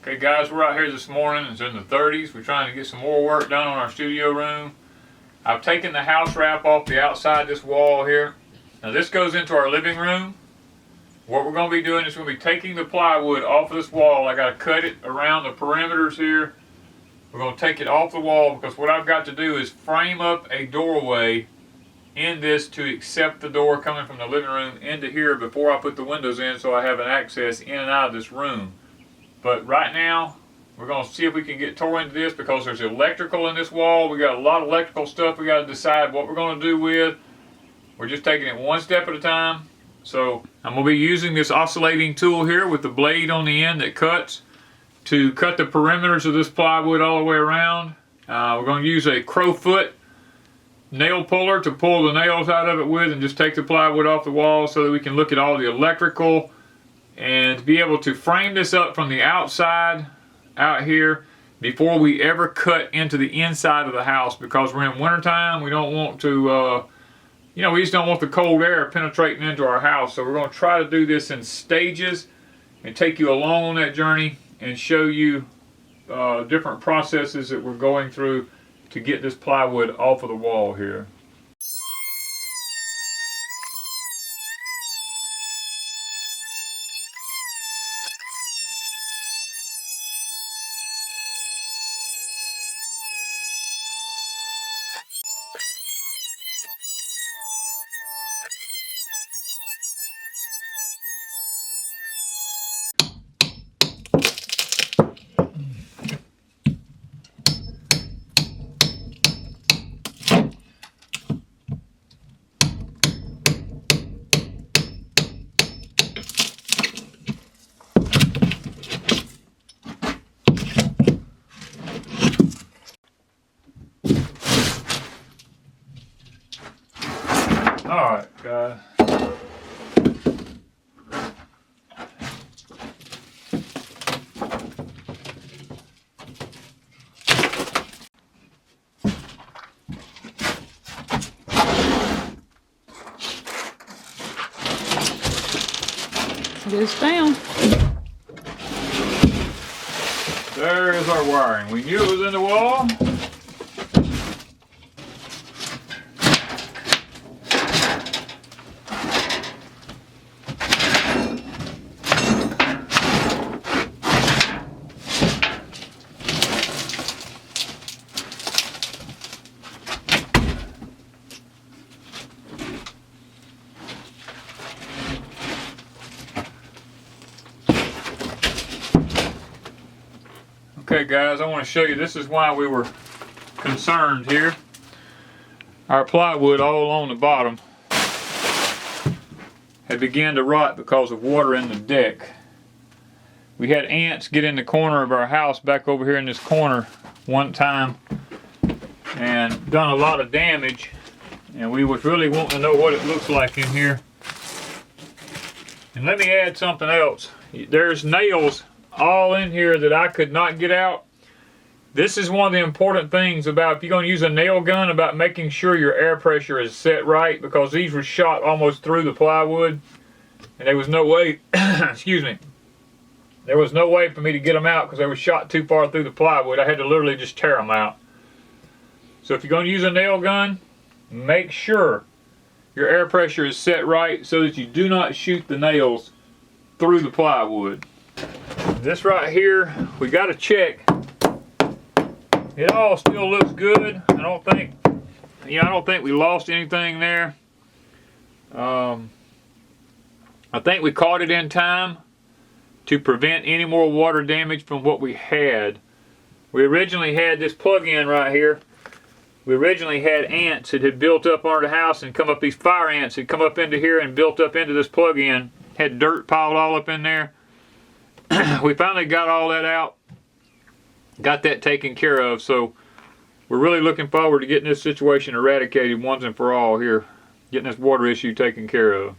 Okay guys, we're out here this morning. It's in the 30s. We're trying to get some more work done on our studio room. I've taken the house wrap off the outside this wall here. Now this goes into our living room. What we're going to be doing is we're going to be taking the plywood off of this wall. I got to cut it around the perimeters here. We're going to take it off the wall because what I've got to do is frame up a doorway in this to accept the door coming from the living room into here before I put the windows in, so I have an access in and out of this room. But right now, we're going to see if we can get tore into this because there's electrical in this wall. We got a lot of electrical stuff we got to decide what we're going to do with. We're just taking it one step at a time. So I'm going to be using this oscillating tool here with the blade on the end that cuts to cut the perimeters of this plywood all the way around. We're going to use a crowfoot nail puller to pull the nails out of it with and just take the plywood off the wall so that we can look at all the electrical and be able to frame this up from the outside out here before we ever cut into the inside of the house, because we're in wintertime. We don't want to, we just don't want the cold air penetrating into our house. So we're going to try to do this in stages and take you along on that journey and show you different processes that we're going through to get this plywood off of the wall here. Alright guys. Get us down. There is our wiring. We knew it was in the wall. Okay guys, I want to show you, this is why we were concerned here. Our plywood all along the bottom had begun to rot because of water in the deck. We had ants get in the corner of our house back over here in this corner one time and done a lot of damage, and we was really wanting to know what it looks like in here. And let me add something else. There's nails all in here that I could not get out. This is one of the important things about, if you're going to use a nail gun, about making sure your air pressure is set right, because these were shot almost through the plywood and there was no way excuse me, there was no way for me to get them out because they were shot too far through the plywood. I had to literally just tear them out. So if you're going to use a nail gun, make sure your air pressure is set right so that you do not shoot the nails through the plywood. This right here, we got to check. It all still looks good. I don't think we lost anything there. I think we caught it in time to prevent any more water damage from what we had. We originally had this plug-in right here. We originally had ants that had built up under the house and come up, these fire ants had come up into here and built up into this plug-in. Had dirt piled all up in there. We finally got all that out, got that taken care of, so we're really looking forward to getting this situation eradicated once and for all here, getting this water issue taken care of.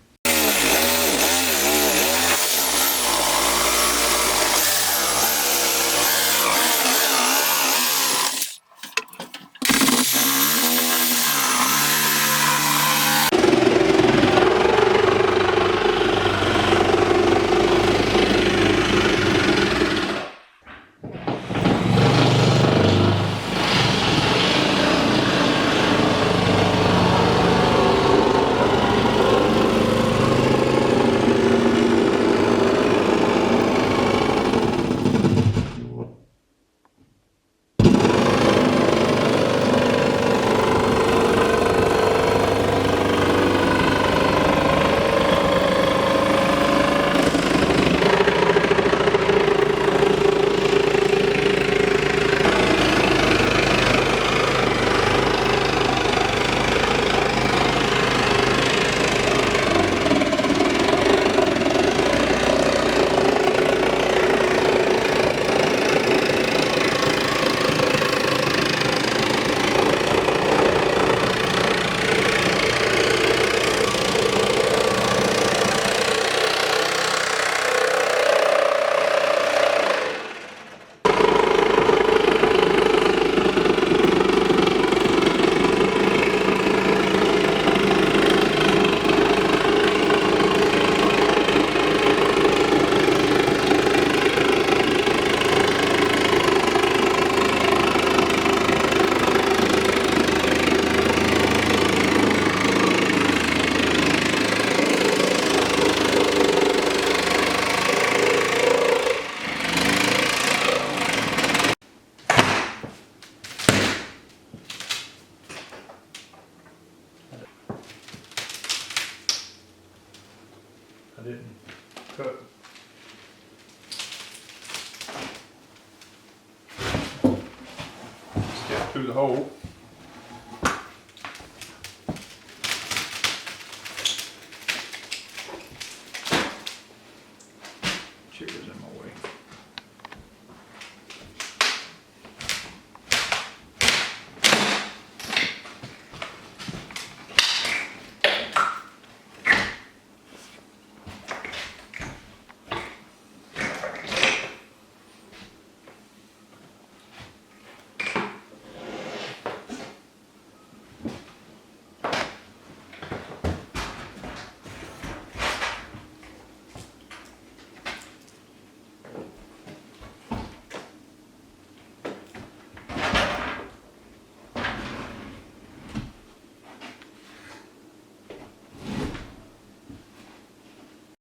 through the hole.